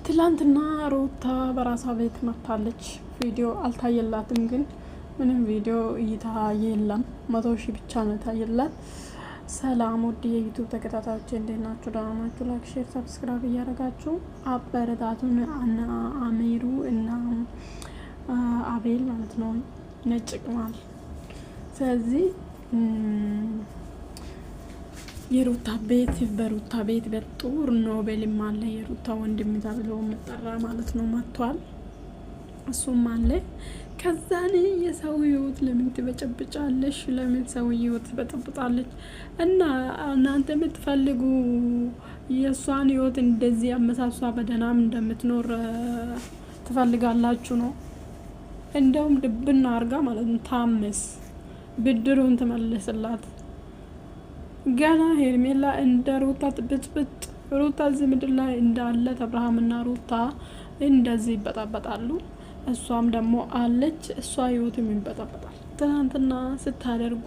ትላንትና ሩታ በራሷ ቤት መጥታለች። ቪዲዮ አልታየላትም፣ ግን ምንም ቪዲዮ እይታ የለም። 100,000 ብቻ ነው የታየላት። ሰላም ውድ የዩቱብ ተከታታዮች እንዴት ናችሁ? ደህና ናችሁ? ላይክ፣ ሼር፣ ሰብስክራይብ እያደረጋችሁ አበረታቱን። አሜሩ እና አቤል ማለት ነው ነጭ ቅማል። ስለዚህ የሩታ ቤት በሩታ ቤት በጥሩ ኖቤልም አለ። የሩታ ወንድም ተብሎ መጠራ ማለት ነው መጥቷል። እሱም አለ። ከዛኔ የሰው ህይወት ለምን ትበጨብጫለሽ? ለምን ሰው ህይወት ትበጠብጣለች? እና እናንተ የምትፈልጉ የእሷን ህይወት እንደዚህ አመሳሷ በደህናም እንደምትኖር ትፈልጋላችሁ ነው። እንደውም ድብና አርጋ ማለት ነው ታመስ ብድሩን ትመልስላት። ገና ሄርሜላ እንደ ሩታ ብጥብጥ ሩታ እዚህ ምድር ላይ እንዳለ አብርሃምና ሩታ እንደዚህ ይበጣበጣሉ። እሷም ደግሞ አለች። እሷ ህይወትም ይበጣበጣል። ትናንትና ስታደርጉ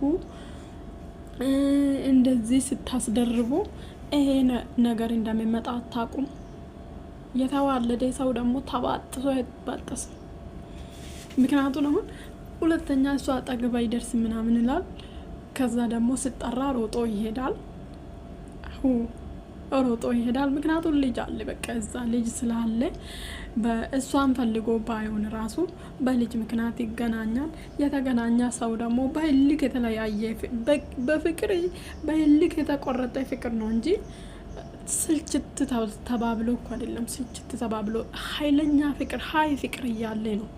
እንደዚህ ስታስደርቡ ይሄ ነገር እንደሚመጣ አታውቁም። የተዋለደ ሰው ደግሞ ተባጥሶ አይባጠስም። ምክንያቱም አሁን ሁለተኛ እሷ አጠገብ አይደርስ ምናምን ይላል። ከዛ ደግሞ ስጠራ ሮጦ ይሄዳል። ሮጦ ይሄዳል። ምክንያቱም ልጅ አለ። በቃ እዛ ልጅ ስላለ በእሷን ፈልጎ ባይሆን ራሱ በልጅ ምክንያት ይገናኛል። የተገናኛ ሰው ደግሞ በህልክ የተለያየ በፍቅር በህልክ የተቆረጠ ፍቅር ነው እንጂ ስልችት ተባብሎ እኮ አይደለም። ስልችት ተባብሎ ኃይለኛ ፍቅር ሀይ ፍቅር እያለ ነው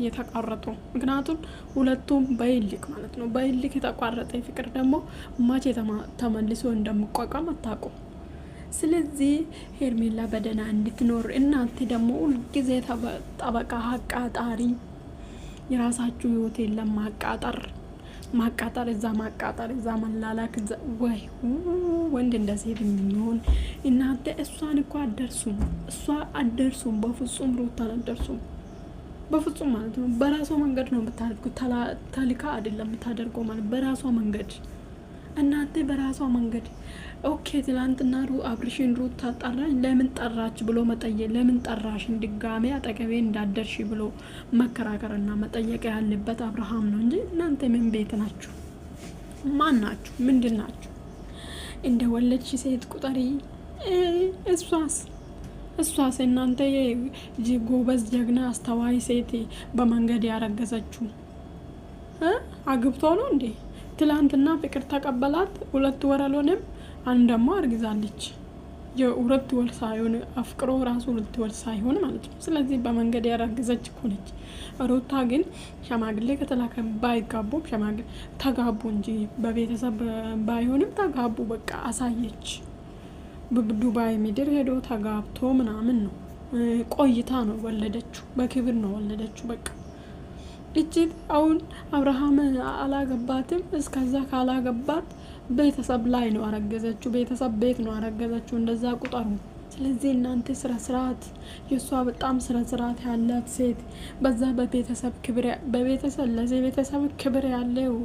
የተቋረጡ። ምክንያቱም ሁለቱም በይልክ ማለት ነው። በይልክ የተቋረጠ ፍቅር ደግሞ መቼ ተመልሶ እንደሚቋቋም አታውቁም። ስለዚህ ሄርሜላ በደህና እንድትኖር እናንተ ደግሞ ሁልጊዜ ጠበቃ አቃጣሪ፣ የራሳችሁ ህይወት የለም። ማቃጠር እዛ ማቃጠር እዛ መላላክ ወይ ወንድ እንደ ሴት የሚሆን እናንተ እሷን እኮ አደርሱም። በፍጹም ሩታን አደርሱም። በፍጹም ማለት ነው። በራሷ መንገድ ነው የምታደርጉት። ተልካ አይደለም የምታደርገው ማለት በራሷ መንገድ። እናንተ በራሷ መንገድ ኦኬ። ትላንትና አብርሽን ሩታ ጠራኝ፣ ለምን ጠራች ብሎ መጠየቅ፣ ለምን ጠራሽን ድጋሜ አጠገቤ እንዳደርሽ ብሎ መከራከርና መጠየቅ ያለበት አብርሃም ነው እንጂ እናንተ ምን ቤት ናችሁ? ማን ናችሁ? ምንድን ናችሁ? እንደ ወለድሽ ሴት ቁጠሪ። እሷስ እናንተ ጎበዝ ጀግና አስተዋይ ሴት በመንገድ ያረገዘችው አግብቶ ነው እንዴ? ትላንትና ፍቅር ተቀበላት። 2 ወር አልሆነም። አንድ ደግሞ አርግዛለች። የ2 ወር ሳይሆን አፍቅሮ ራሱ 2 ወር ሳይሆን ማለት ነው። ስለዚህ በመንገድ ያረገዘች እኮ ነች። ሩታ ግን ሸማግሌ ከተላከ ባይጋቡም ሸማግሌ ተጋቡ እንጂ በቤተሰብ ባይሆንም ተጋቡ። በቃ አሳየች። በዱባይ ምድር ሄዶ ተጋብቶ ምናምን ነው ቆይታ ነው ወለደችው። በክብር ነው ወለደችው። በቃ እቺ አሁን አብርሃም አላገባትም። እስከዛ ካላገባት ቤተሰብ ላይ ነው አረገዘችው። ቤተሰብ ቤት ነው አረገዘችው። እንደዛ ቁጠሩ። ስለዚህ እናንተ ስርዓት የሷ በጣም ስርዓት ያላት ሴት በዛ በቤተሰብ ክብር በቤተሰብ ለዚህ ቤተሰብ ክብር ያለው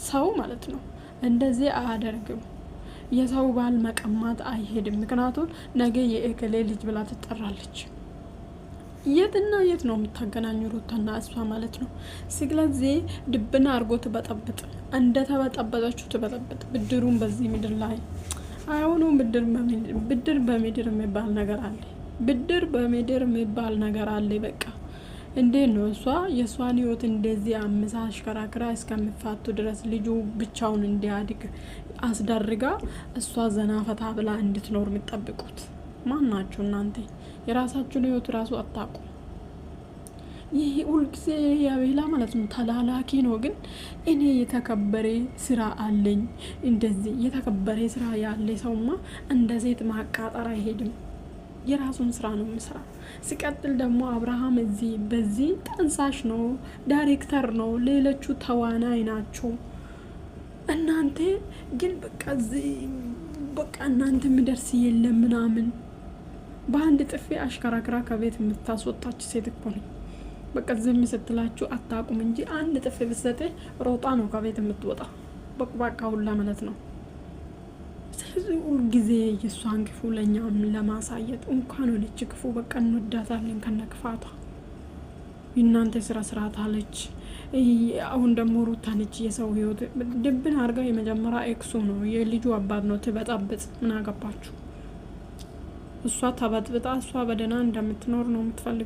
ሰው ማለት ነው እንደዚህ አያደርግም። የሰው ባል መቀማት አይሄድም። ምክንያቱም ነገ የእከሌ ልጅ ብላ ትጠራለች። የትና የት ነው የምታገናኙ ሩታና እሷ ማለት ነው። ስለዚህ ድብና አርጎ ትበጠብጥ፣ እንደተበጠበጠችው ትበጠብጥ። ብድሩን በዚህ ምድር ላይ አሁኑ ብድር በምድር የሚባል ነገር አለ። ብድር በምድር የሚባል ነገር አለ። በቃ እንዴት ነው እሷ የእሷን ህይወት እንደዚህ አምሳ አሽከራክራ እስከሚፋቱ ድረስ ልጁ ብቻውን እንዲያድግ አስደርጋ እሷ ዘናፈታ ብላ እንድትኖር የምትጠብቁት ማን ናችሁ እናንተ? የራሳችሁን ህይወት ራሱ አታውቁ። ይህ ሁልጊዜ ያቤላ ማለት ነው ተላላኪ ነው። ግን እኔ የተከበረ ስራ አለኝ። እንደዚህ የተከበረ ስራ ያለ ሰውማ እንደ ሴት ማቃጠር አይሄድም። የራሱን ስራ ነው የሚሰራ። ሲቀጥል ደግሞ አብርሃም በዚህ ጠንሳሽ ነው፣ ዳይሬክተር ነው፣ ሌሎቹ ተዋናይ ናቸው። እናንተ ግን በቃ እናንተ ምደርስ የለም ምናምን በአንድ ጥፊ አሽከራክራ ከቤት የምታስወጣች ሴት እኮ ነው። በቃ ዝም ስትላችሁ አታቁም እንጂ አንድ ጥፊ ብትሰጥ ሮጣ ነው ከቤት የምትወጣ። በቃ ሁላ ማለት ነው። ስለዚህ ሁልጊዜ የእሷን ክፉ ለእኛም ለማሳየት እንኳን ወደች ክፉ በቃ እንወዳታለን ከነ ክፋቷ። የእናንተ ስራ ስርዓት አለች። አሁን ደግሞ ሩታ ነች የሰው ህይወት ድብን አድርጋ የመጀመሪያ ኤክሱ ነው የልጁ አባት ነው ትበጣበጥ። ምን አገባችሁ? እሷ ተበጥብጣ እሷ በደህና እንደምትኖር ነው የምትፈልገው።